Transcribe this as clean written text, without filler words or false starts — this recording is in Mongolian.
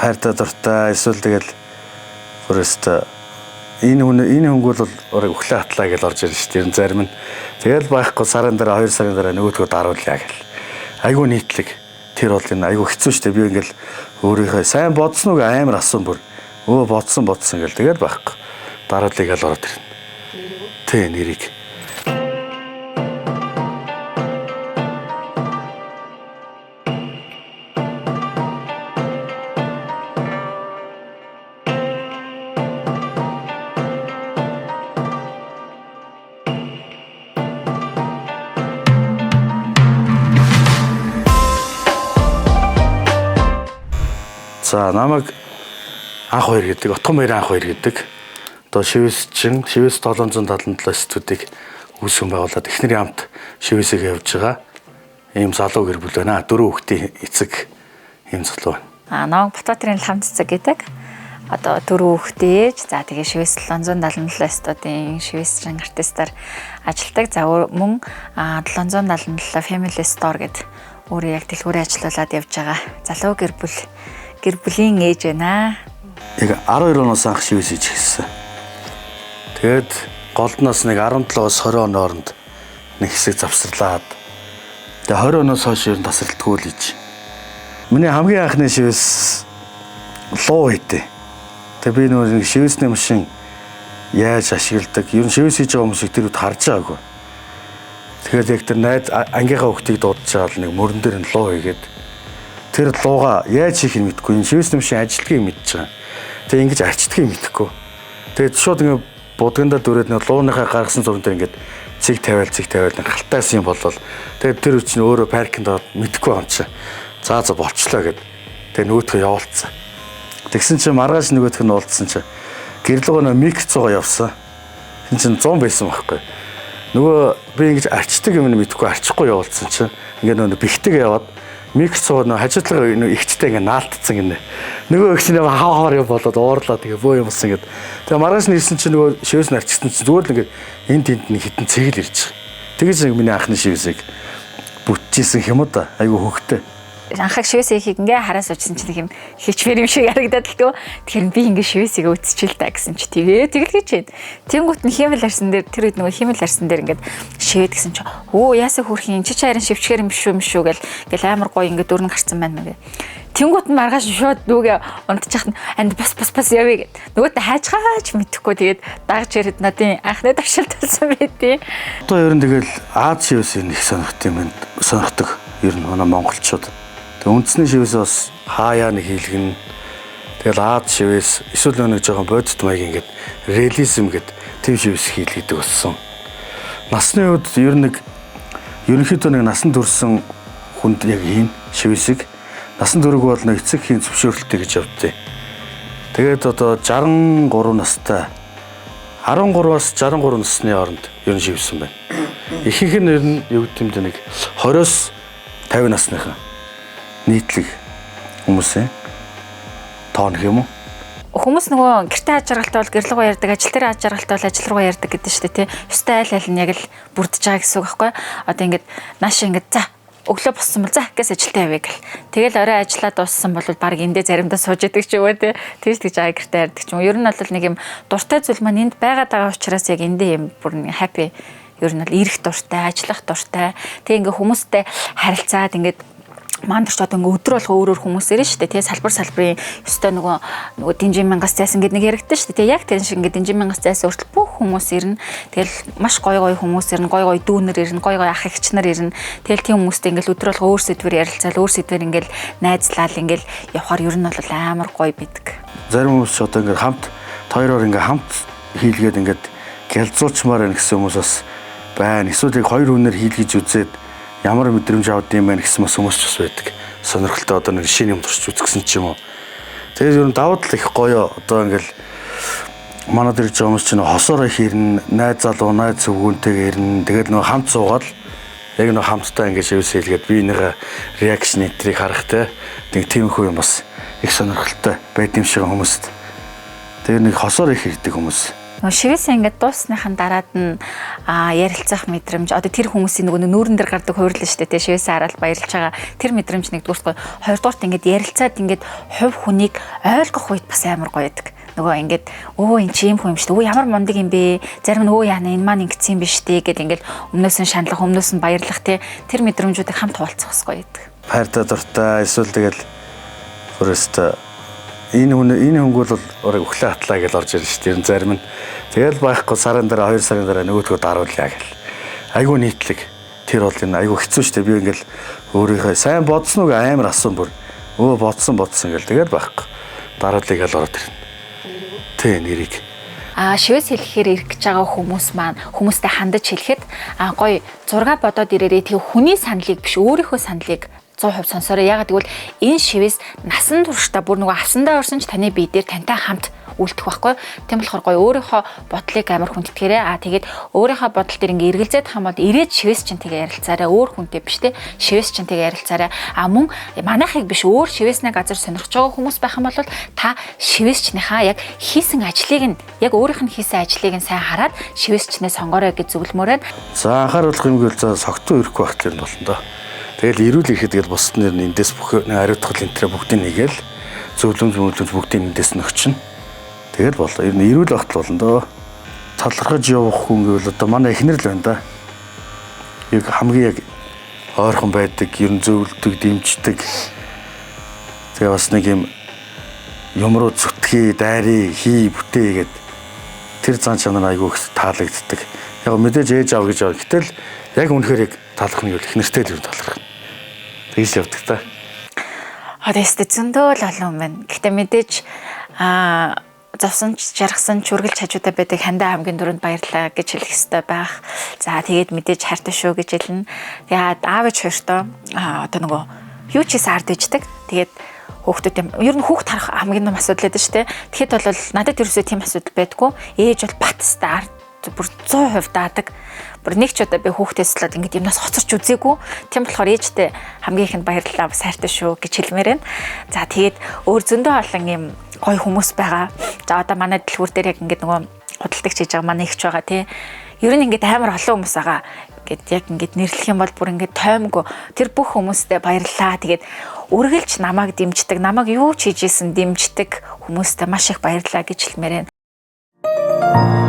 хайртай дуртай эсвэл тэгэл өөрөөсөө энэ хөнгөл бол өглөө хатлаа гэж орж ирж шүү дээ. Зарим нь тэгэл байхгүй сарын дараа 2 сарын дараа нөгөөдгөө даруулъя гэл. Айгу нийтлэг. Тэр бол энэ айгу хэцүү шүү дээ. Би ингээл өөрийнхөө сайн бодсон уу амар асан бүр бодсон гэл тэгэл байхгүй. Даруулъя гэж ороод ирнэ. Тэ нэрийг. За намайг анх хоёр гэдэг, Отгон баярын анх хоёр гэдэг. Одоо шивэс 777 студийг үүсгэн байгуулад эхнэрийн хамт шивэсээ явж байгаа. Ийм залуу гэр бүл байна. 4 хүүхдийн эцэг ийм залуу байна. Намайг Батбаатарын хамт цэцэг гэдэг. Одоо 4 хүүхдээ ээж. За тэгээ шивэс 777 студийн шивэсрэн артистаар ажилладаг. За мөн 777 Family Store гэдэг өөрөө яг дэлгүүрээ ажиллаулаад явж байгаа залуу гэр бүлийн ээж байна. Яг 12 оноос анх шивэс хийж эхэлсэн. Тэгээд голдноос нэг 17-оос 20 оны хооронд нэг хэсэг завсарлаад. Тэгээд 20 оноос хойш ер нь тасралтгүй л хийж. Миний хамгийн анхны шивэс луу хийдэ. Тэгээд би нэг шивэсний машин яаж ашигладаг, ер нь шивэс хийж байгаа хүмүүсийг тэр үед харж байгаагүй. Тэгээд яг тэр найз ангийнхаа хүүхдийг дуудаж байгаа нэг мөрөн дээр нь луу хийгээд тэр лууга яаж хийх нь мэдэхгүй. Энэ шивэс машин ажилтгийг мэдж байгаа. Тэгээ ингэж арчдгийг мэдэхгүй. Тэгээд шууд ингэ будгандаа дүрээд нэг лууныхаа гаргасан зураг дээр ингээд цэг тавиал нэг галтайсан юм болол. Тэгээд тэр үчиг нь өөрөө паркинд ороод мэдэхгүй юм чи. За болчлоо гэд. Тэгээ нөгөөдхөө явуулсан. Тэгсэн чинь маргааш нөгөөдх нь уулзсан чи гэрлэгөө мик 100 явсан. Хин чин 100 байсан байхгүй. Нөгөө би ингэж арчдаг юм мэдэхгүй арчихгүй явуулсан чи. Ингээд нөгөө бихтэйг яваад микс цоо хажуудлага ихчтэй ингээ наалтцсан гинэ. Нөгөө ихч нэ хаваар юм болоод уурлаа тэгээ бөө юм болсон гэд. Тэгээ маргааш нэрсэн чинь нөгөө шивэс нарчсан чинь зүгээр л ингээ энд тэнд нэг хитэн цэгэл ирж байгаа. Тэгэж нэг миний анхны шивэсийг бүтчихсэн юм да. Айгу хөвгтэй. Анхаг шивэс хийхийг ингээ хараа суучсан чинь нэг юм хичвэр юм шиг харагдаад л төө. Тэгэхээр би ингээ шивэсийг үтсчихэл та гэсэн чи тэгээ тэгэл гэж байна. Тэнгүүт нь химэл арсан дээр тэр үед нөгөө химэл арсан дээр ингээд шивэд гэсэн чи яасаа хүрхийн чи харин шивчгэр юм шүү гэл амар гоё ингээ дөрөн гарцсан байна мэ. Тэнгүүт нь маргааш шууд нүгэ унтчихад анд бас явъя гэд. Нөгөөтөө хайчгаач мэдэхгүй тэгээд дагж ирэд надын анхны давшилт болсон байдیں۔ Одоо ер нь тэгэл Аз шивэсийг их сонирхт юм байна. Сонирхдаг ер нь манай монголчууд. Тэг үндэсний шивэс бас хаяа нэг хийлгэн. Тэгэл Аз шивэс эсвэл нэг жоохон бодит маяг ингээд реализм гэд тэв шивэс хийлгэдэг болсон. Насны үед ер нь ерөнхийдөө нэг насан турсан хүнд яг хийн шивэсийг насан туршиг бол нэг эцэг хийн зөвшөөрөлттэй гэж явдээ. Тэгээд одоо 63 настай 13-аас 63 насны хооронд ер нь шивсэн байна. Ихэнх нь ер нь юу гэдэг юм бэ нэг 20-оос 50 насныхан нийтлэг хүмүүсээ тоонх юм уу? Хүмүүс нөгөө гэрте ажиргалтай бол гэрлэг рүү ярьдаг, ажил дээр ажиргалтай бол ажил руу ярьдаг гэдэг шүү дээ, тий. Ёстой айл нь яг л бүрдэж байгаа гэсэн үг байхгүй. Одоо ингээд нааш ингээд за өглөө боссон бол за гэс ажилтаа явъя гэл. Тэгэл орой ажиллаа дууссан бол баг эндээ заримдаа сууж идэг ч юм уу тий. Тэгж байгаа гэрте ярьдаг ч юм. Ер нь бол нэг юм дуртай зүйл маань энд байгаад байгаа учраас яг эндээ юм бүр happy. Ер нь бол ирэх дуртай, ажиллах дуртай. Тэг ингээ хүмүүстэй харилцаад ингээд мандч одоо ингээ өдөр болго өөрөөр хүмүүс ирнэ шүү дээ. Тэгээ салбарын ёстой нөгөө динжин мянгас зайсан гэдэг нэг яригдсан шүү дээ. Яг тэр шиг ингээ динжин мянгас зайсан хүртэл бүх хүмүүс ирнэ. Тэгэл маш гоё хүмүүс ирнэ, гоё дүүнэр ирнэ, гоё ах эгч нар ирнэ. Тэгэл тийм хүмүүстэй ингээл өдөр болго өөр сэдвэр ярилцаал, өөр сэдвэр ингээл найзлал ингээл явахаар ер нь бол амар гоё бидэг. Зарим хүмүүс ч одоо ингээ хамт хоёроор ингээ хамт хийлгээд ингээд гэлзуучмаар байна гэсэн хүмүүс бас байна. Эсвэл яг хоёр хүнээр хийлгэж үзээд ямар мэдрэмж авд юм бэ гэсэн хүмүүс ч бас байдаг. Сонирхолтой одоо нэг шинэ юм туршиж үзсэн ч юм уу. Тэгээд ер нь даваад л их гоё одоо ингээл манай дээр ч хүмүүс чинь хосоороо хийрнэ, найз залуу, найз зөвгөнтэйгээр ирнэ. Тэгээд нөгөө хамт суугаад яг нөгөө хамтдаа ингээд шивс хийлгээд биенийхээ реакшн энтрийг харах тийм тиймэрхүү юм бас их сонирхолтой байд юм шиг хүмүүст. Тэгээд нэг хосоор их хийдэг хүмүүс Нөгөө шивээсээ ингээд дуусныхан дараад нь ярилцах мэдрэмж одоо тэр хүмүүсийн нөгөө нүүрэн дээр гардаг хуурлаа шүү дээ. Шивээсээ хараад баярлж байгаа тэр мэдрэмж нэгдүгürt гоё. Хоёрдугаарт ингээд ярилцаад ингээд хувь хүнийг ойлгох үед бас амар гоё байдаг. Нөгөө ингээд эн чи юм хүн юм шүү дээ. Ямар мундаг юм бэ? Зарим нь яана энэ маань ингэсэн юм биш дээ гэл ингээд өмнөөс нь шаналх, өмнөөс нь баярлах тэр мэдрэмжүүдийг хамт хуваалцах бас гоё байдаг. Хайртай дуртай эсвэл тэгэл өөрөөсөө энэ хөнгөл бол орой өглөө хатлаа гэж орж ирж шүү дээ. Зарим нь тэгэл байхгүй сарын дараа 2 сарын дараа нөгөөдгөө даруулъя гэл. Айгу нийтлэг. Тэр бол энэ айгу хэцүү шүү дээ. Би ингээл өөрийнхөө сайн бодсон уу амар асан бүр бодсон гэл тэгэл байхгүй. Даруулъя гэж ороод ирнэ. Тэ нэрийг. Шивээс хэлэхээр ирэх гэж байгаа хүмүүс маань хүмүүстэй хандаж хэлэхэд гоё зураг бодоод ирээрээ тэг хүний саналыг биш өөрийнхөө саналыг 100% сонсороо. Ягаад гэвэл энэ шивээс насан туршдаа бүр нөгөө авсандаа орсон ч таны бие дээр тантай хамт үлдэх байхгүй. Тийм болохоор гоё өөрийнхөө бодлыг амар хүндэтгэрээ. Тэгээд өөрийнхөө бодол дээр ингээ эргэлзээд хамаад ирээд шивээс чинь тэгээ ярилцаарай. Өөр хүнтэй биш те. Шивээс чинь тэгээ ярилцаарай. Мөн манайхыг биш өөр шивээснээ газар сонирхож байгаа хүмүүс байх юм бол та шивээсчнийхаа яг хийсэн ажлыг нь яг өөрийнх нь хийсэн ажлыг нь сайн хараад шивээсчнээ сонгоорой гэж зөвлөмөрөө. За анхааруулах юм гээл за согтуу ирэхгүй байх юм болно доо. Тэгэл ирүүл ирэхэд тэгэл бусд нэр нь эндээс бүх хариуцлага энтрэ бүгдийг нэгээл зөвлөмж бүгдийг эндээс нөхчин. Тэгэл болоо. Ер нь ирүүл багт болно доо. Талархаж явах хүн гэвэл одоо манай эхнэр л байна да. Яг хамгийн яг ойрхон байдаг, ер нь зөвлөдөг, дэмждэг. Тэгээ бас нэг юм юмруу зүтгэе, дайрыг хий, бүтээ гэд тэр зан чанар айгүй их таалагддаг. Яг мэдээж ээж аав гэж байгаа. Гэтэл яг үнэхээр яг талах нь юу эхнэртэй л юм талах. Тэгж явдаг та. Одоостой зөндөө л олон юм байна. Гэхдээ мэдээж завсан жаргасан чүргэлж хажуудаа байдаг хандаа хамгийн түрүүнд баярлаа гэж хэлэх хэрэгтэй байх. За тэгээд мэдээж хайртай шүү гэж хэлнэ. Тэгээд аав ээж хоёртоо одоо нөгөө юу ч хийсэн ард иждэг. Тэгээд хүүхдүүд ер нь хүүхд харах хамгийн том асуудал байдаг шүү дээ. Тэгэхэд бол надад ерөөсөө тийм асуудал байдгүй. Ээж бол батстай ард бүр 100% даадаг. Бүр нэг ч удаа би хүүхдээс л ингэж юмнаас хоцорч үзээгүй. Тийм болохоор ээжтэй хамгийн ихэнд баярлалаа бас хайртай шүү гэж хэлмээр байна. За тэгээд өөр зөндөө олон юм гоё хүмүүс байгаа. За одоо манай дэлгүүр дээр яг ингэж нөгөө худалдагч хийж байгаа манай ихч байгаа тий. Ер нь ингэж амар олон хүмүүс байгаа. Гэт яг ингэж нэрлэх юм бол бүр ингэж тоймгүй тэр бүх хүмүүстээ баярлалаа. Тэгээд үргэлж намайг дэмждэг, намайг юу ч хийж исэн дэмждэг хүмүүстээ маш их баярлалаа гэж хэлмээр байна.